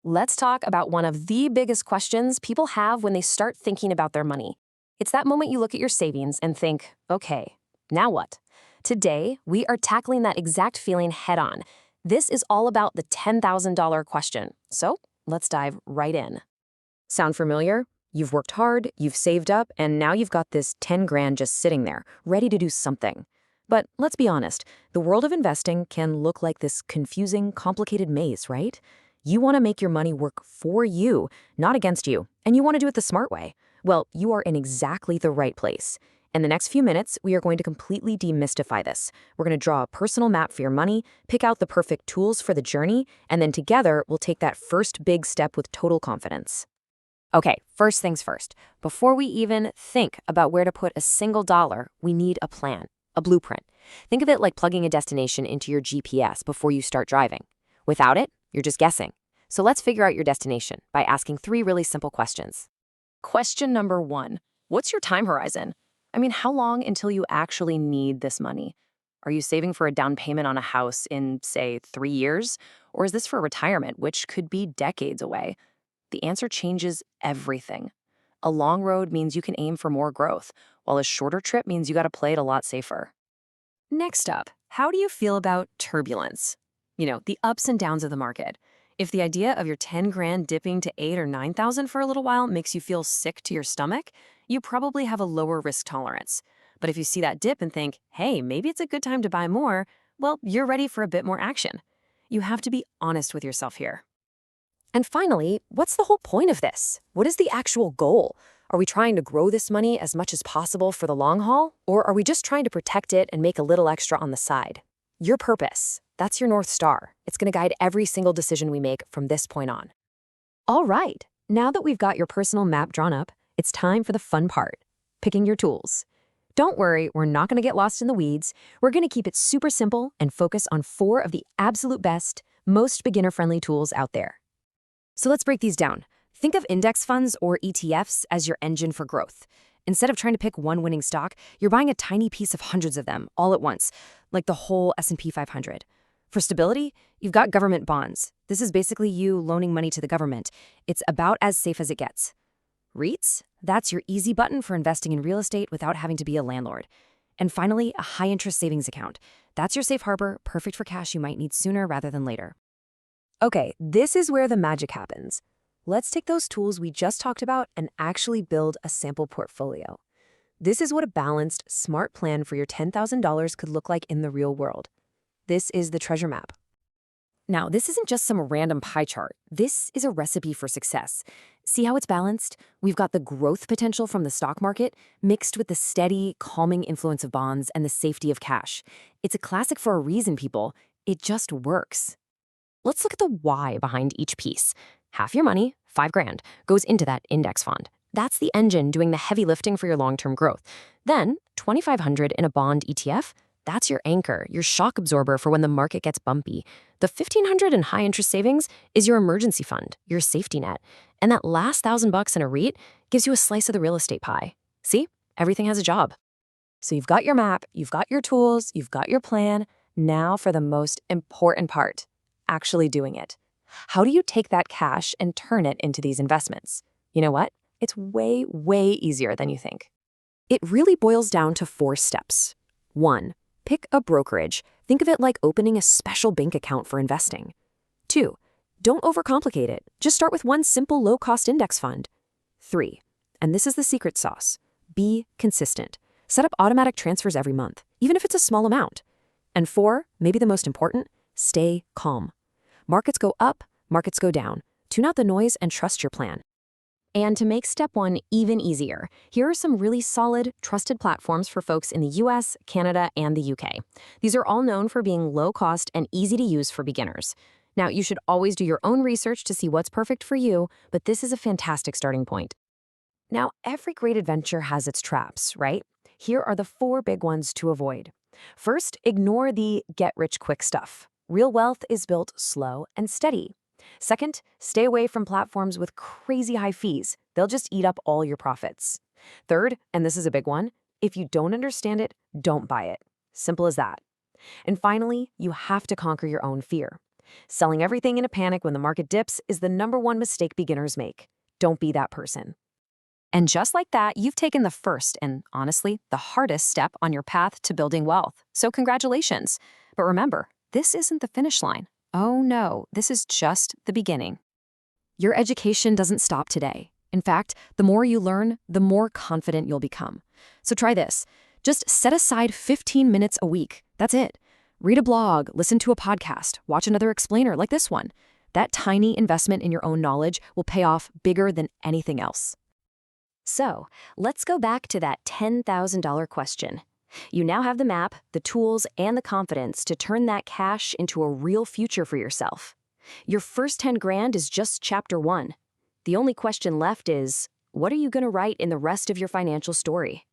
Let's talk about one of the biggest questions people have when they start thinking about their money. It's that moment you look at your savings and think, okay, now what? Today, we are tackling that exact feeling head on. This is all about the $10,000 question. So let's dive right in. Sound familiar? You've worked hard, you've saved up, and now you've got this 10 grand just sitting there, ready to do something. But let's be honest, the world of investing can look like this confusing, complicated maze, right? You want to make your money work for you, not against you, and you want to do it the smart way. Well, you are in exactly the right place. In the next few minutes, we are going to completely demystify this. We're going to draw a personal map for your money, pick out the perfect tools for the journey, and then together we'll take that first big step with total confidence. Okay, first things first. Before we even think about where to put a single dollar, we need a plan, a blueprint. Think of it like plugging a destination into your GPS before you start driving. Without it, you're just guessing. So let's figure out your destination by asking 3 really simple questions. Question number 1, what's your time horizon? I mean, how long until you actually need this money? Are you saving for a down payment on a house in, say, 3 years? Or is this for retirement, which could be decades away? The answer changes everything. A long road means you can aim for more growth, while a shorter trip means you got to play it a lot safer. Next up, how do you feel about turbulence? The ups and downs of the market. If the idea of your 10 grand dipping to 8 or 9,000 for a little while makes you feel sick to your stomach, you probably have a lower risk tolerance. But if you see that dip and think, hey, maybe it's a good time to buy more, well, you're ready for a bit more action. You have to be honest with yourself here. And finally, what's the whole point of this? What is the actual goal? Are we trying to grow this money as much as possible for the long haul? Or are we just trying to protect it and make a little extra on the side? Your purpose, that's your North Star. It's going to guide every single decision we make from this point on. All right, now that we've got your personal map drawn up, it's time for the fun part, picking your tools. Don't worry, we're not going to get lost in the weeds. We're going to keep it super simple and focus on 4 of the absolute best, most beginner-friendly tools out there. So let's break these down. Think of index funds or ETFs as your engine for growth. Instead of trying to pick one winning stock, you're buying a tiny piece of hundreds of them all at once, like the whole S&P 500. For stability, you've got government bonds. This is basically you loaning money to the government. It's about as safe as it gets. REITs, that's your easy button for investing in real estate without having to be a landlord. And finally, a high-interest savings account. That's your safe harbor, perfect for cash you might need sooner rather than later. Okay, this is where the magic happens. Let's take those tools we just talked about and actually build a sample portfolio. This is what a balanced, smart plan for your $10,000 could look like in the real world. This is the treasure map. Now, this isn't just some random pie chart. This is a recipe for success. See how it's balanced? We've got the growth potential from the stock market mixed with the steady, calming influence of bonds and the safety of cash. It's a classic for a reason, people. It just works. Let's look at the why behind each piece. Half your money, 5 grand, goes into that index fund. That's the engine doing the heavy lifting for your long-term growth. Then, 2,500 in a bond ETF, that's your anchor, your shock absorber for when the market gets bumpy. The 1,500 in high-interest savings is your emergency fund, your safety net. And that last $1,000 in a REIT gives you a slice of the real estate pie. See? Everything has a job. So you've got your map, you've got your tools, you've got your plan. Now for the most important part. Actually doing it. How do you take that cash and turn it into these investments? You know what? It's way, way easier than you think. It really boils down to 4 steps. 1, pick a brokerage. Think of it like opening a special bank account for investing. 2, don't overcomplicate it. Just start with one simple low-cost index fund. 3, and this is the secret sauce. Be consistent. Set up automatic transfers every month, even if it's a small amount. And 4, maybe the most important, stay calm. Markets go up, markets go down. Tune out the noise and trust your plan. And to make step 1 even easier, here are some really solid, trusted platforms for folks in the US, Canada, and the UK. These are all known for being low cost and easy to use for beginners. Now, you should always do your own research to see what's perfect for you, but this is a fantastic starting point. Now, every great adventure has its traps, right? Here are the 4 big ones to avoid. First, ignore the get-rich-quick stuff. Real wealth is built slow and steady. Second, stay away from platforms with crazy high fees. They'll just eat up all your profits. Third, and this is a big one, if you don't understand it, don't buy it. Simple as that. And finally, you have to conquer your own fear. Selling everything in a panic when the market dips is the #1 mistake beginners make. Don't be that person. And just like that, you've taken the first and, honestly, the hardest step on your path to building wealth. So congratulations. But remember, this isn't the finish line. Oh no, this is just the beginning. Your education doesn't stop today. In fact, the more you learn, the more confident you'll become. So try this. Just set aside 15 minutes a week. That's it. Read a blog, listen to a podcast, watch another explainer like this one. That tiny investment in your own knowledge will pay off bigger than anything else. So, let's go back to that $10,000 question. You now have the map, the tools, and the confidence to turn that cash into a real future for yourself. Your first 10 grand is just chapter 1. The only question left is, what are you going to write in the rest of your financial story?